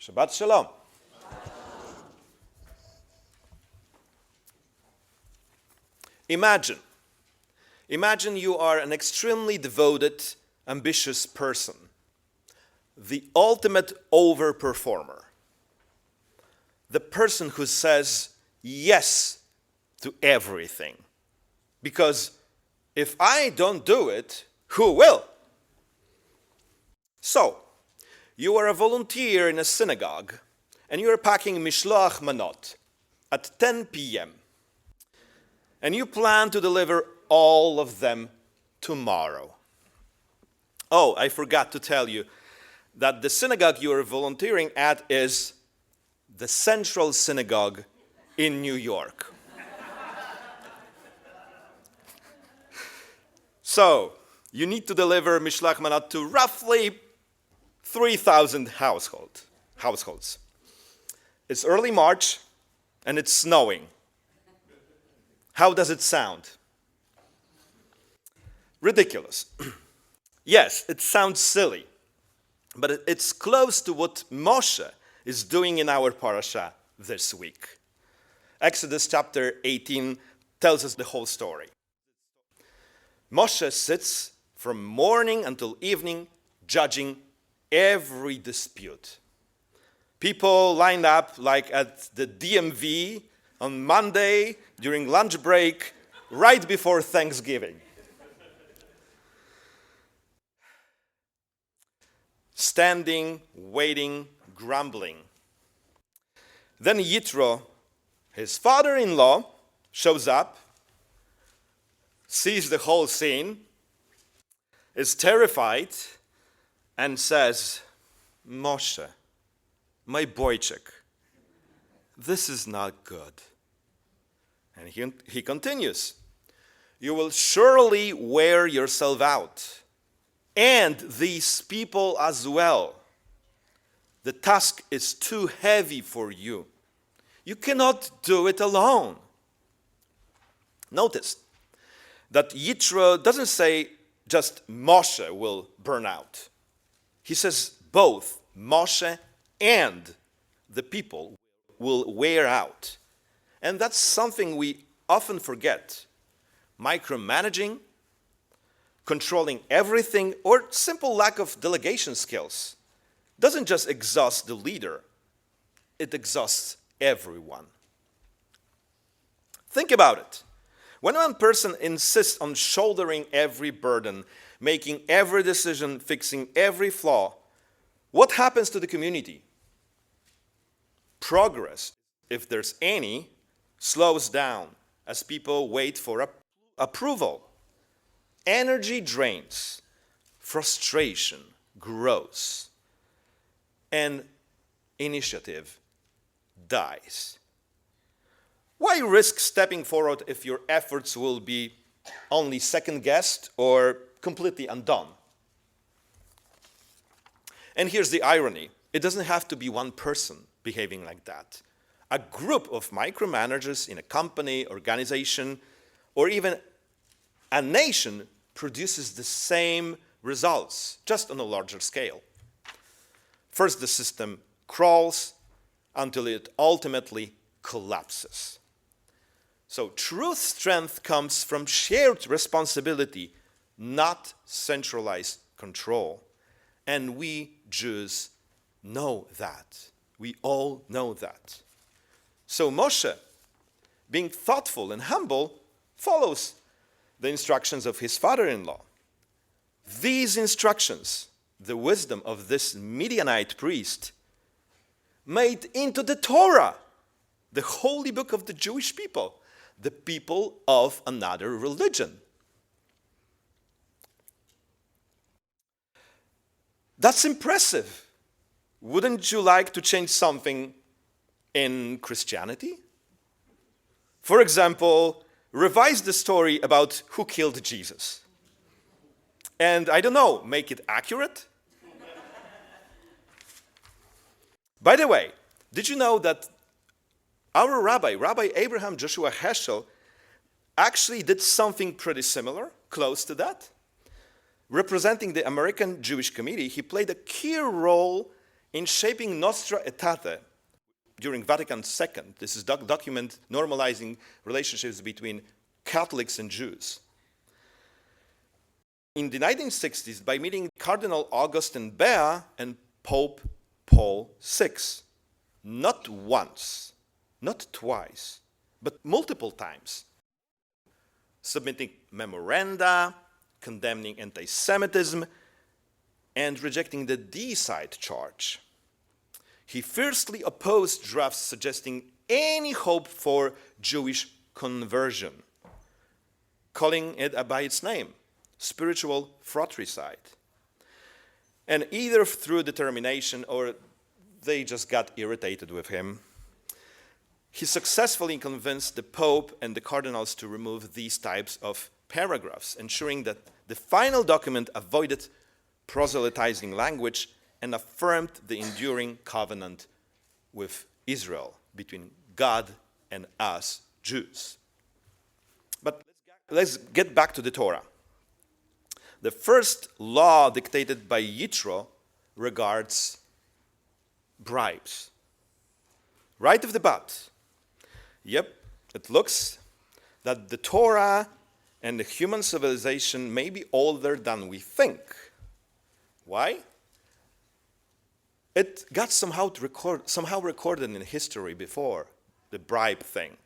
Shabbat Shalom. Imagine you are an extremely devoted, ambitious person, the ultimate overperformer, the person who says yes to everything. Because if I don't do it, who will? So, you are a volunteer in a synagogue, and you are packing mishloach manot at 10 p.m., and you plan to deliver all of them tomorrow. Oh, I forgot to tell you that the synagogue you are volunteering at is the Central Synagogue in New York. So, you need to deliver mishloach manot to roughly 3,000 households. It's early March, and it's snowing. How does it sound? Ridiculous. Yes, it sounds silly, but it's close to what Moshe is doing in our parasha this week. Exodus chapter 18 tells us the whole story. Moshe sits from morning until evening judging every dispute. People lined up like at the DMV on Monday during lunch break, right before Thanksgiving. Standing, waiting, grumbling. Then Yitro, his father-in-law, shows up, sees the whole scene, is terrified, and says, Moshe, my boychik, this is not good. And he continues, you will surely wear yourself out, and these people as well. The task is too heavy for you. You cannot do it alone. Notice that Yitro doesn't say just Moshe will burn out. He says both Moshe and the people will wear out. And that's something we often forget. Micromanaging, controlling everything, or simple lack of delegation skills doesn't just exhaust the leader, it exhausts everyone. Think about it. When one person insists on shouldering every burden, making every decision, fixing every flaw, what happens to the community? Progress, if there's any, slows down as people wait for approval. Energy drains, frustration grows, and initiative dies. Why risk stepping forward if your efforts will be only second-guessed or completely undone? And here's the irony. It doesn't have to be one person behaving like that. A group of micromanagers in a company, organization, or even a nation produces the same results, just on a larger scale. First, the system crawls until it ultimately collapses. So true strength comes from shared responsibility, not centralized control. And we Jews know that. We all know that. So Moshe, being thoughtful and humble, follows the instructions of his father-in-law. These instructions, the wisdom of this Midianite priest, made into the Torah, the holy book of the Jewish people, the people of another religion. That's impressive. Wouldn't you like to change something in Christianity? For example, revise the story about who killed Jesus. And I don't know, make it accurate? By the way, did you know that our Rabbi Abraham Joshua Heschel, actually did something pretty similar, close to that? Representing the American Jewish community, he played a key role in shaping Nostra Aetate during Vatican II. This is document normalizing relationships between Catholics and Jews. In the 1960s, by meeting Cardinal Augustin Bea and Pope Paul VI, not once, not twice, but multiple times, submitting memoranda, condemning anti-Semitism, and rejecting the deicide charge. He fiercely opposed drafts suggesting any hope for Jewish conversion, calling it by its name, spiritual fratricide. And either through determination or they just got irritated with him, he successfully convinced the Pope and the cardinals to remove these types of paragraphs, ensuring that the final document avoided proselytizing language and affirmed the enduring covenant with Israel between God and us Jews. But let's get back to the Torah. The first law dictated by Yitro regards bribes. Right off the bat. Yep, it looks that the Torah and the human civilization may be older than we think. Why? It got somehow recorded in history before, the bribe thing.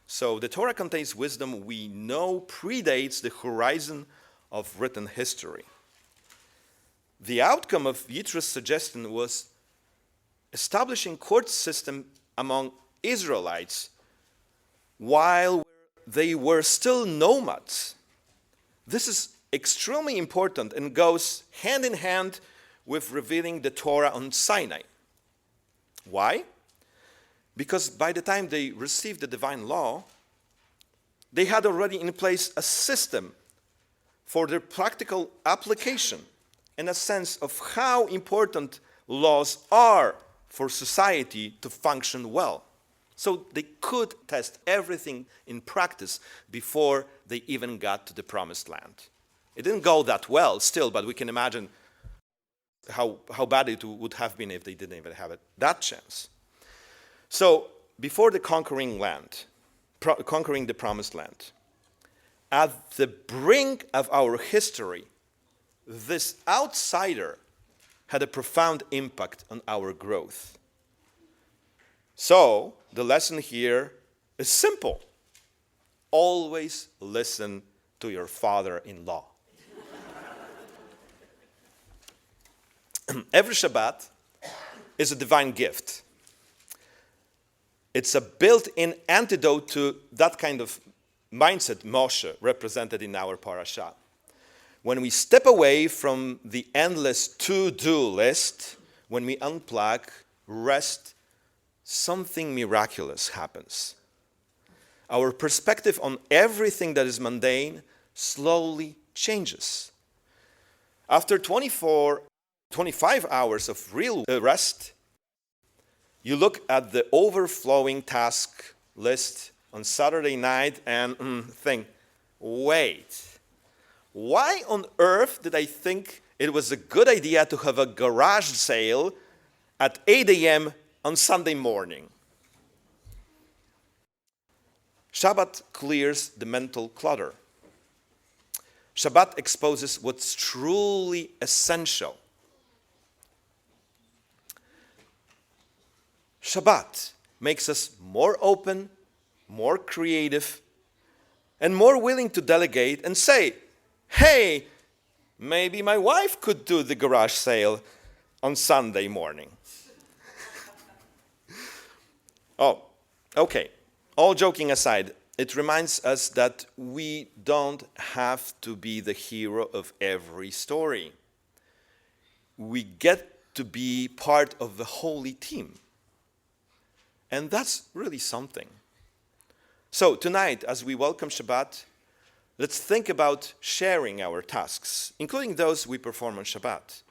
So the Torah contains wisdom we know predates the horizon of written history. The outcome of Yitro's suggestion was establishing court system among Israelites while they were still nomads. This is extremely important and goes hand in hand with revealing the Torah on Sinai. Why? Because by the time they received the divine law, they had already in place a system for their practical application and a sense of how important laws are for society to function well. So they could test everything in practice before they even got to the promised land. It didn't go that well still, but we can imagine how bad it would have been if they didn't even have that chance. So before the conquering the promised land, at the brink of our history, this outsider had a profound impact on our growth. So the lesson here is simple. Always listen to your father-in-law. Every Shabbat is a divine gift. It's a built-in antidote to that kind of mindset Moshe represented in our parasha. When we step away from the endless to-do list, when we unplug, rest, something miraculous happens. Our perspective on everything that is mundane slowly changes. After 25 hours of real rest, you look at the overflowing task list on Saturday night and think, wait, why on earth did I think it was a good idea to have a garage sale at 8 a.m. on Sunday morning? Shabbat clears the mental clutter. Shabbat exposes what's truly essential. Shabbat makes us more open, more creative, and more willing to delegate and say, hey, maybe my wife could do the garage sale on Sunday morning. Oh, okay. All joking aside, it reminds us that we don't have to be the hero of every story. We get to be part of the holy team. And that's really something. So tonight, as we welcome Shabbat, let's think about sharing our tasks, including those we perform on Shabbat.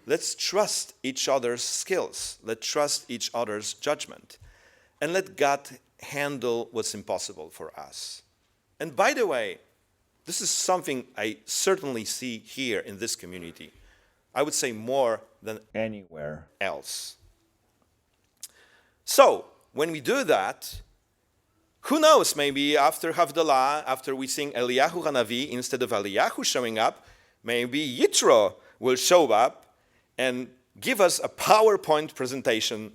Let's trust each other's skills. Let's trust each other's judgment. And let God handle what's impossible for us. And by the way, this is something I certainly see here in this community. I would say more than anywhere else. So, when we do that, who knows, maybe after Havdalah, after we sing Eliyahu Hanavi, instead of Eliyahu showing up, maybe Yitro will show up and give us a PowerPoint presentation,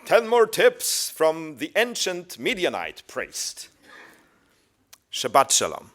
10 more tips from the ancient Midianite priest. Shabbat Shalom.